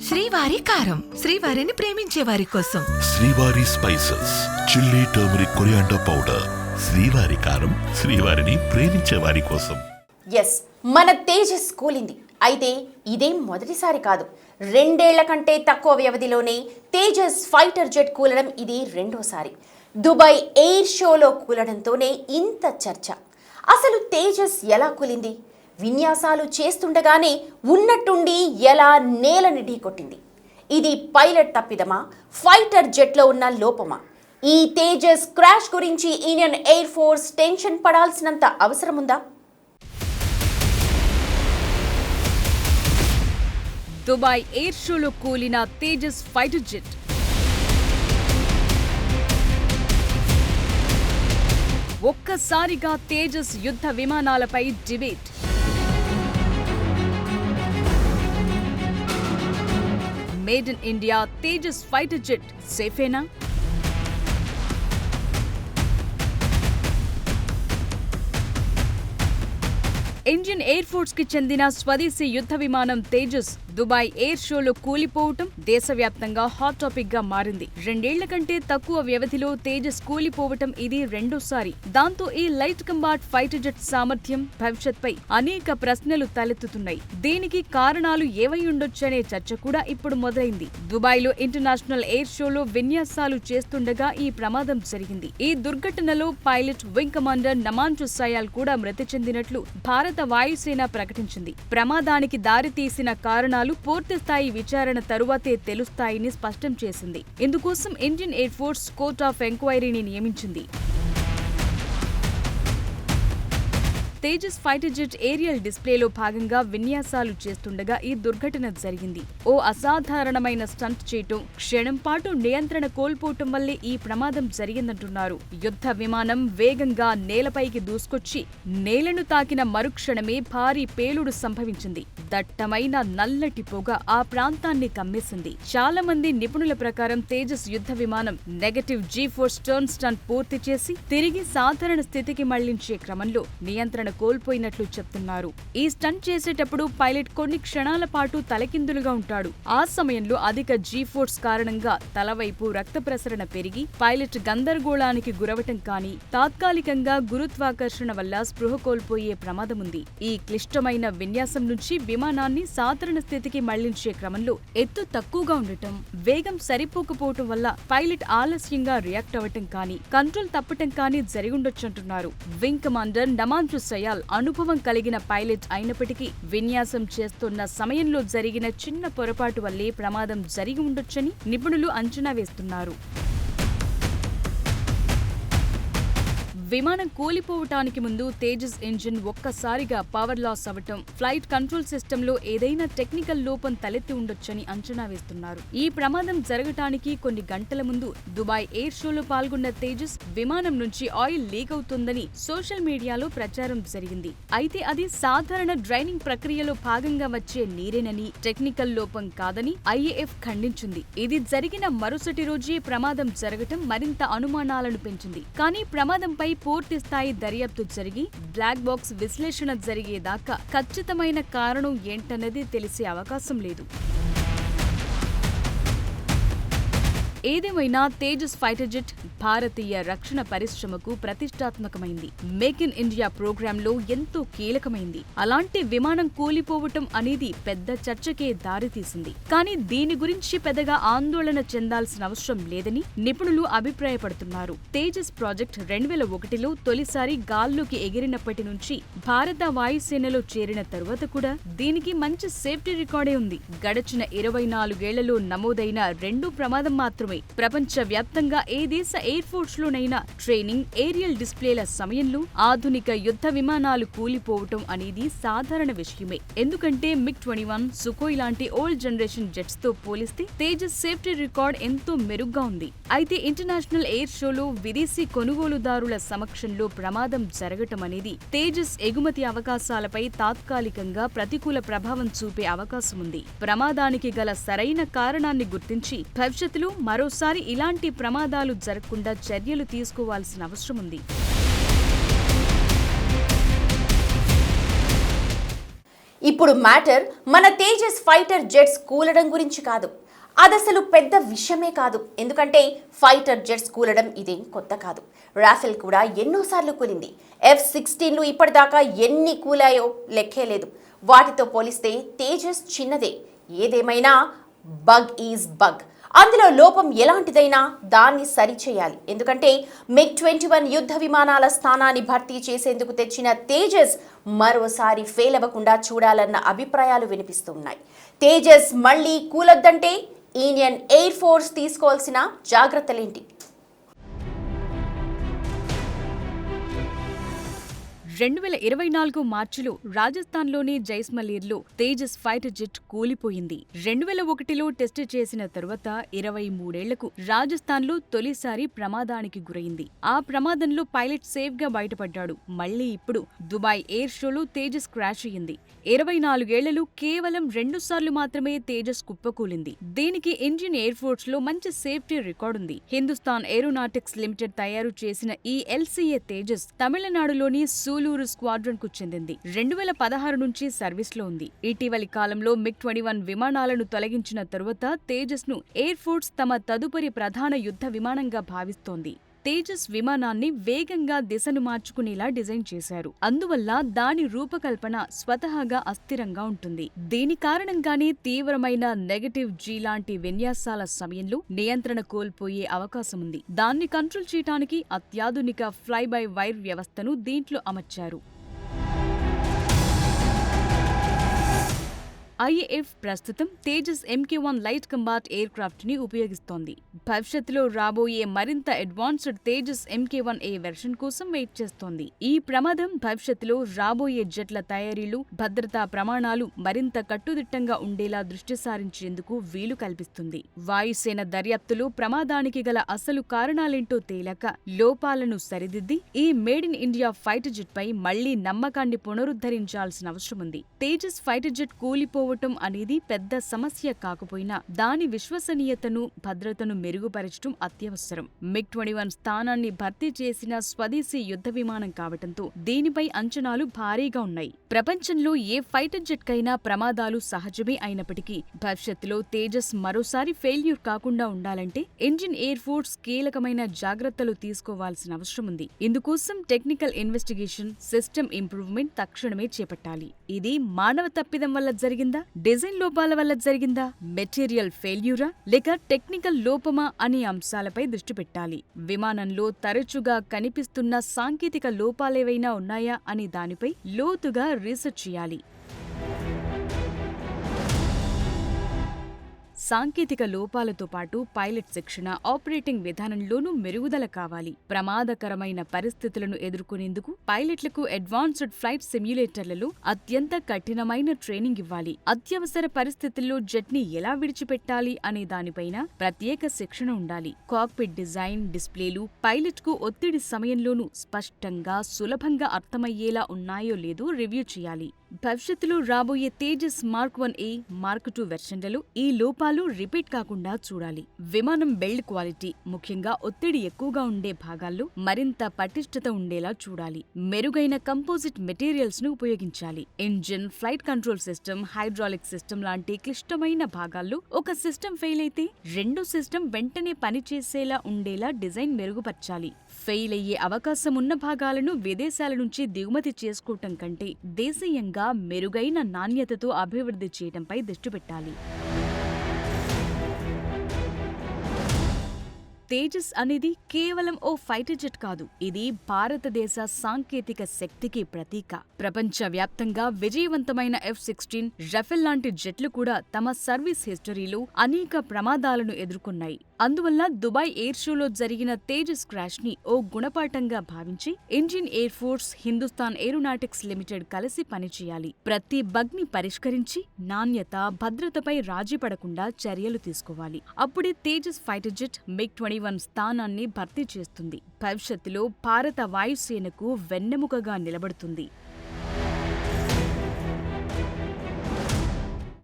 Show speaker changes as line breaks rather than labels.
శ్రీవారి కారం, శ్రీవారిని ప్రేమించే వారి కోసం.
శ్రీవారి spices, chilli, turmeric, coriander powder. శ్రీవారి కారం, శ్రీవారిని ప్రేమించే వారి కోసం.
ఎస్, మన తేజస్ కూలింది. అయితే ఇదేం మొదటిసారి కాదు. 2 ఏళ్ల కంటే తక్కువ వ్యవధిలోనే తేజస్ ఫైటర్ జెట్ కూలడం ఇది రెండోసారి. దుబాయ్ ఎయిర్ షోలో కూలడంతోనే ఇంత చర్చ. అసలు తేజస్ ఎలా కూలింది? విన్యాసాలు చేస్తుండగానే ఉన్నట్టుండి ఎలా నేలని ఢీకొట్టింది? ఇది పైలట్ తప్పిదమా, ఫైటర్ జెట్లో ఉన్న లోపమా? ఈ తేజస్ క్రాష్ గురించి ఇండియన్ ఎయిర్ ఫోర్స్ టెన్షన్ పడాల్సినంత అవసరముందా?
దుబాయ్ ఎయిర్ షోలో కూలిన తేజస్ ఫైటర్ జెట్. ఒక్కసారిగా తేజస్ యుద్ధ విమానాలపై debate. Made in India Tejas fighter jet సేఫేనా? ఇండియన్ ఎయిర్ ఫోర్స్ కి చెందిన స్వదేశీ యుద్ధ విమానం తేజస్ దుబాయ్ ఎయిర్ షోలో కూలిపోవటం దేశవ్యాప్తంగా హాట్ టాపిక్ గా మారింది. 2 ఏళ్ల కంటే తక్కువ వ్యవధిలో తేజస్ కూలిపోవటం ఇది రెండోసారి. దాంతో ఈ లైట్ కంబాట్ ఫైటర్ జెట్ సామర్థ్యం, భవిష్యత్పై అనేక ప్రశ్నలు తలెత్తుతున్నాయి. దీనికి కారణాలు ఏవై ఉండొచ్చనే చర్చ కూడా ఇప్పుడు మొదలైంది. దుబాయ్ లో ఇంటర్నేషనల్ ఎయిర్ షోలో విన్యాసాలు చేస్తుండగా ఈ ప్రమాదం జరిగింది. ఈ దుర్ఘటనలో పైలట్, వింగ్ కమాండర్ నమాంచు సయాల్ కూడా మృతి చెందినట్లు భారత వాయుసేన ప్రకటించింది. ప్రమాదానికి దారితీసిన కారణాలు పూర్తిస్థాయి విచారణ తరువాతే తెలుస్తాయని స్పష్టం చేసింది. ఇందుకోసం Indian air force court of ఎంక్వైరీని నియమించింది. తేజస్ ఫైటర్ జెట్ ఏరియల్ డిస్ప్లేలో భాగంగా విన్యాసాలు చేస్తుండగా ఈ దుర్ఘటన జరిగింది. ఓ అసాధారణమైన స్టంట్ చేయటం, క్షణం పాటు నియంత్రణ కోల్పోవటం వల్లే ఈ ప్రమాదం జరిగిందంటున్నారు. యుద్ధ విమానం వేగంగా నేలపైకి దూసుకొచ్చి నేలను తాకిన మరుక్షణమే భారీ పేలుడు సంభవించింది. దట్టమైన నల్లటి పొగ ఆ ప్రాంతాన్ని కమ్మేసింది. చాలా మంది నిపుణుల ప్రకారం తేజస్ యుద్ధ విమానం నెగటివ్ G-ఫోర్స్ టర్న్ స్టంట్ పూర్తి చేసి తిరిగి సాధారణ స్థితికి మళ్లించే క్రమంలో నియంత్రణ కోల్పోయినట్లు చెప్తున్నారు. ఈ స్టంట్ చేసేటప్పుడు పైలట్ కొన్ని క్షణాల పాటు తలకిందులుగా ఉంటాడు. ఆ సమయంలో అధిక G-ఫోర్స్ కారణంగా తలవైపు రక్త ప్రసరణ పెరిగి పైలట్ గందరగోళానికి గురవటం కానీ, తాత్కాలికంగా గురుత్వాకర్షణ వల్ల స్పృహ కోల్పోయే ప్రమాదముంది. ఈ క్లిష్టమైన విన్యాసం నుంచి విమానాన్ని సాధారణ స్థితికి మళ్లించే క్రమంలో ఎత్తు తక్కువగా ఉండటం, వేగం సరిపోకపోవటం వల్ల పైలట్ ఆలస్యంగా రియాక్ట్ అవ్వటం కానీ, కంట్రోల్ తప్పటం కానీ జరిగుండొచ్చంటున్నారు. వింగ్ కమాండర్ నమాంచు సయాల్ అనుభవం కలిగిన పైలట్ అయినప్పటికీ విన్యాసం చేస్తున్న సమయంలో జరిగిన చిన్న పొరపాటు వల్లే ప్రమాదం జరిగి ఉండొచ్చని నిపుణులు అంచనా వేస్తున్నారు. విమానం కూలిపోవటానికి ముందు తేజస్ ఇంజిన్ ఒక్కసారిగా పవర్ లాస్ అవ్వటం, ఫ్లైట్ కంట్రోల్ సిస్టంలో ఏదైనా టెక్నికల్ లోపం తలెత్తి ఉండొచ్చని అంచనా వేస్తున్నారు. ఈ ప్రమాదం జరగటానికి కొన్ని గంటల ముందు దుబాయ్ ఎయిర్ షోలో పాల్గొన్న తేజస్ విమానం నుంచి ఆయిల్ లీక్ అవుతోందని సోషల్ మీడియాలో ప్రచారం జరిగింది. అయితే అది సాధారణ డ్రైనింగ్ ప్రక్రియలో భాగంగా వచ్చే నీరేనని, టెక్నికల్ లోపం కాదని IAF ఖండించింది. ఇది జరిగిన మరుసటి రోజే ప్రమాదం జరగటం మరింత అనుమానాలను పెంచింది. కానీ ప్రమాదంపై పూర్తి స్థాయి దర్యాప్తు జరిగి బ్లాక్ బాక్స్ విశ్లేషణ జరిగేదాకా ఖచ్చితమైన కారణం ఏంటన్నది తెలిసే అవకాశం లేదు. ఏదేమైనా తేజస్ ఫైటర్ జెట్ భారతీయ రక్షణ పరిశ్రమకు ప్రతిష్టాత్మకమైంది. మేక్ ఇన్ ఇండియా ప్రోగ్రాంలో ఎంతో కీలకమైంది. అలాంటి విమానం కూలిపోవటం అనేది పెద్ద చర్చకే దారితీసింది. కానీ దీని గురించి పెద్దగా ఆందోళన చెందాల్సిన అవసరం లేదని నిపుణులు అభిప్రాయపడుతున్నారు. తేజస్ ప్రాజెక్ట్ 2001లో తొలిసారి గాల్లోకి ఎగిరినప్పటి నుంచి భారత వాయుసేనలో చేరిన తరువాత కూడా దీనికి మంచి సేఫ్టీ రికార్డే ఉంది. గడచిన 24 ఏళ్లలో నమోదైన 2 ప్రమాదం మాత్రమే. ప్రపంచ వ్యాప్తంగా ఏ దేశ ఎయిర్ ఫోర్స్ లోనైనా ట్రైనింగ్, ఏరియల్ డిస్ప్లేల సమయంలో ఆధునిక యుద్ధ విమానాలు కూలిపోవటం అనేది సాధారణ విషయమే. ఎందుకంటే MiG-21, సుఖోయ్ లాంటి ఓల్డ్ జనరేషన్ జెట్స్ తో పోలిస్తే తేజస్ సేఫ్టీ రికార్డ్ ఎంతో మెరుగ్గా ఉంది. అయితే ఇంటర్నేషనల్ ఎయిర్ షోలో విదేశీ కొనుగోలుదారుల సమక్షంలో ప్రమాదం జరగటం అనేది తేజస్ ఎగుమతి అవకాశాలపై తాత్కాలికంగా ప్రతికూల ప్రభావం చూపే అవకాశం ఉంది. ప్రమాదానికి గల సరైన కారణాన్ని గుర్తించి భవిష్యత్తులో మరోసారి ఇలాంటి ప్రమాదాలు జరగకుండా చర్యలు తీసుకోవాల్సిన అవసరం ఉంది.
ఇప్పుడు మ్యాటర్ మన తేజస్ ఫైటర్ జెట్స్ కూలడం గురించి కాదు. అదసలు పెద్ద విషయమే కాదు. ఎందుకంటే ఫైటర్ జెట్స్ కూలడం ఇదేం కొత్త కాదు. రాఫెల్ కూడా ఎన్నోసార్లు కూలింది. F-16లు ఇప్పటిదాకా ఎన్ని కూలాయో లెక్కే లేదు. వాటితో పోలిస్తే తేజస్ చిన్నదే. ఏదేమైనా బగ్ ఈజ్ బగ్. అందులో లోపం ఎలాంటిదైనా దాన్ని సరిచేయాలి. ఎందుకంటే MiG-21 యుద్ధ విమానాల స్థానాన్ని భర్తీ చేసేందుకు తెచ్చిన తేజస్ మరోసారి ఫెయిల్ అవ్వకుండా చూడాలన్న అభిప్రాయాలు వినిపిస్తున్నాయి. తేజస్ మళ్ళీ కూలొద్దంటే ఇండియన్ ఎయిర్ ఫోర్స్ తీసుకోవాల్సిన జాగ్రత్తలేంటి?
2024 మార్చిలో రాజస్థాన్లోని జైస్మలీర్లో తేజస్ ఫైటర్ జెట్ కూలిపోయింది. 2001లో టెస్ట్ చేసిన తరువాత 23 ఏళ్లకు రాజస్థాన్లో తొలిసారి ప్రమాదానికి గురైంది. ఆ ప్రమాదంలో పైలట్ సేఫ్ గా బయటపడ్డాడు. మళ్లీ ఇప్పుడు దుబాయ్ ఎయిర్ షోలో తేజస్ క్రాష్ అయ్యింది. 24 ఏళ్లలో కేవలం 2 సార్లు మాత్రమే తేజస్ కుప్పకూలింది. దీనికి ఇండియన్ ఎయిర్ ఫోర్స్ లో మంచి సేఫ్టీ రికార్డుంది. హిందుస్థాన్ ఏరోనాటిక్స్ లిమిటెడ్ తయారు చేసిన ఈ LCA తేజస్ తమిళనాడులోని సూలూరు స్క్వాడ్రన్ కు చెందింది. 2016 నుంచి సర్వీస్లో ఉంది. ఇటీవలి కాలంలో MiG-21 విమానాలను తొలగించిన తరువాత తేజస్ ను ఎయిర్ ఫోర్స్ తమ తదుపరి ప్రధాన యుద్ధ విమానంగా భావిస్తోంది. తేజస్ విమానాన్ని వేగంగా దిశను మార్చుకునేలా డిజైన్ చేశారు. అందువల్ల దాని రూపకల్పన స్వతహాగా అస్థిరంగా ఉంటుంది. దీని కారణంగానే తీవ్రమైన నెగటివ్ జీ లాంటి విన్యాసాల సమయంలో నియంత్రణ కోల్పోయే అవకాశముంది. దాన్ని కంట్రోల్ చేయడానికి అత్యాధునిక ఫ్లై బై వైర్ వ్యవస్థను దీంట్లో అమర్చారు. IAF ప్రస్తుతం Tejas MK-1 light combat air craft ని ఉపయోగిస్తోంది. భవిష్యత్తులో రాబోయే మరింత అడ్వాన్స్డ్ తేజస్ MK-1A వెర్షన్ కోసం వెయిట్ చేస్తోంది. ఈ ప్రమాదం భవిష్యత్తులో రాబోయే జెట్ల తయారీలు, భద్రతా ప్రమాణాలు మరింత కట్టుదిట్టంగా ఉండేలా దృష్టి సారించేందుకు వీలు కల్పిస్తుంది. వాయుసేన దర్యాప్తులో ప్రమాదానికి గల అసలు కారణాలేంటో తేలాక లోపాలను సరిదిద్ది ఈ made in India fighter jet పై మళ్లీ నమ్మకాన్ని పునరుద్ధరించాల్సిన అవసరముంది. తేజస్ ఫైటర్ జెట్ కూలిపో అనేది పెద్ద సమస్య కాకపోయినా దాని విశ్వసనీయతను, భద్రతను మెరుగుపరచడం అత్యవసరం. MiG-21 స్థానాన్ని భర్తీ చేసిన స్వదేశీ యుద్ధ విమానం కావటంతో దీనిపై అంచనాలు భారీగా ఉన్నాయి. ప్రపంచంలో ఏ ఫైటర్ జెట్ కైనా ప్రమాదాలు సహజమే అయినప్పటికీ భవిష్యత్తులో తేజస్ మరోసారి ఫెయిల్యూర్ కాకుండా ఉండాలంటే ఇండియన్ ఎయిర్ ఫోర్స్ కీలకమైన జాగ్రత్తలు తీసుకోవాల్సిన అవసరం ఉంది. ఇందుకోసం టెక్నికల్ ఇన్వెస్టిగేషన్, సిస్టమ్ ఇంప్రూవ్మెంట్ తక్షణమే చేపట్టాలి. ఇది మానవ తప్పిదం వల్ల జరిగిందా, డిజైన్ లోపాల వల్ల జరిగిందా, మెటీరియల్ ఫెయిల్యూరా లేక టెక్నికల్ లోపమా అనే అంశాలపై దృష్టి పెట్టాలి. విమానంలో తరచుగా కనిపిస్తున్న సాంకేతిక లోపాలేవైనా ఉన్నాయా అనే దానిపై లోతుగా రీసెర్చ్ చేయాలి. సాంకేతిక లోపాలతో పాటు పైలట్ శిక్షణ, ఆపరేటింగ్ విధానంలోనూ మెరుగుదల కావాలి. ప్రమాదకరమైన పరిస్థితులను ఎదుర్కొనేందుకు పైలట్లకు అడ్వాన్స్డ్ ఫ్లైట్ సిమ్యులేటర్లలో అత్యంత కఠినమైన ట్రైనింగ్ ఇవ్వాలి. అత్యవసర పరిస్థితుల్లో జెట్ ని ఎలా విడిచిపెట్టాలి అనే దానిపైన ప్రత్యేక శిక్షణ ఉండాలి. కాక్పిట్ డిజైన్, డిస్ప్లేలు పైలట్ కు ఒత్తిడి సమయంలోనూ స్పష్టంగా, సులభంగా అర్థమయ్యేలా ఉన్నాయో లేదో రివ్యూ చేయాలి. భవిష్యత్తులో రాబోయే తేజస్ మార్క్ 1A, మార్క్ 2 వెర్షన్లలో ఈ లోపాలు రిపీట్ కాకుండా చూడాలి. విమానం బిల్డ్ క్వాలిటీ, ముఖ్యంగా ఒత్తిడి ఎక్కువగా ఉండే భాగాల్లో మరింత పటిష్టత ఉండేలా చూడాలి. మెరుగైన కంపోజిట్ మెటీరియల్స్ ను ఉపయోగించాలి. Engine, flight control system, hydraulic system లాంటి క్లిష్టమైన భాగాల్లో ఒక సిస్టమ్ ఫెయిల్ అయితే రెండో సిస్టమ్ వెంటనే పనిచేసేలా ఉండేలా డిజైన్ మెరుగుపరచాలి. ఫెయిల్ అయ్యే అవకాశం ఉన్న భాగాలను విదేశాల నుంచి దిగుమతి చేసుకోవటం కంటే దేశీయంగా మెరుగైన నాణ్యతతో అభివృద్ధి చేయడంపై దృష్టి పెట్టాలి. తేజస్ అనేది కేవలం ఓ ఫైటర్ జెట్ కాదు. ఇది భారతదేశ సాంకేతిక శక్తికి ప్రతీక. ప్రపంచవ్యాప్తంగా విజయవంతమైన F-16, రఫెల్ లాంటి జెట్లు కూడా తమ సర్వీస్ హిస్టరీలో అనేక ప్రమాదాలను ఎదుర్కొన్నాయి. అందువల్ల దుబాయ్ ఎయిర్ షోలో జరిగిన తేజస్ క్రాష్ ని ఓ గుణపాఠంగా భావించి Indian air force, Hindustan aeronautics limited కలిసి పనిచేయాలి. ప్రతి బగ్ ని పరిష్కరించి నాణ్యత, భద్రతపై రాజీ పడకుండా చర్యలు తీసుకోవాలి. అప్పుడే తేజస్ ఫైటర్ జెట్ MiG-21 స్థానాన్ని భర్తీ చేస్తుంది. భవిష్యత్తులో భారత వాయుసేనకు వెన్నెముకగా నిలబడుతుంది.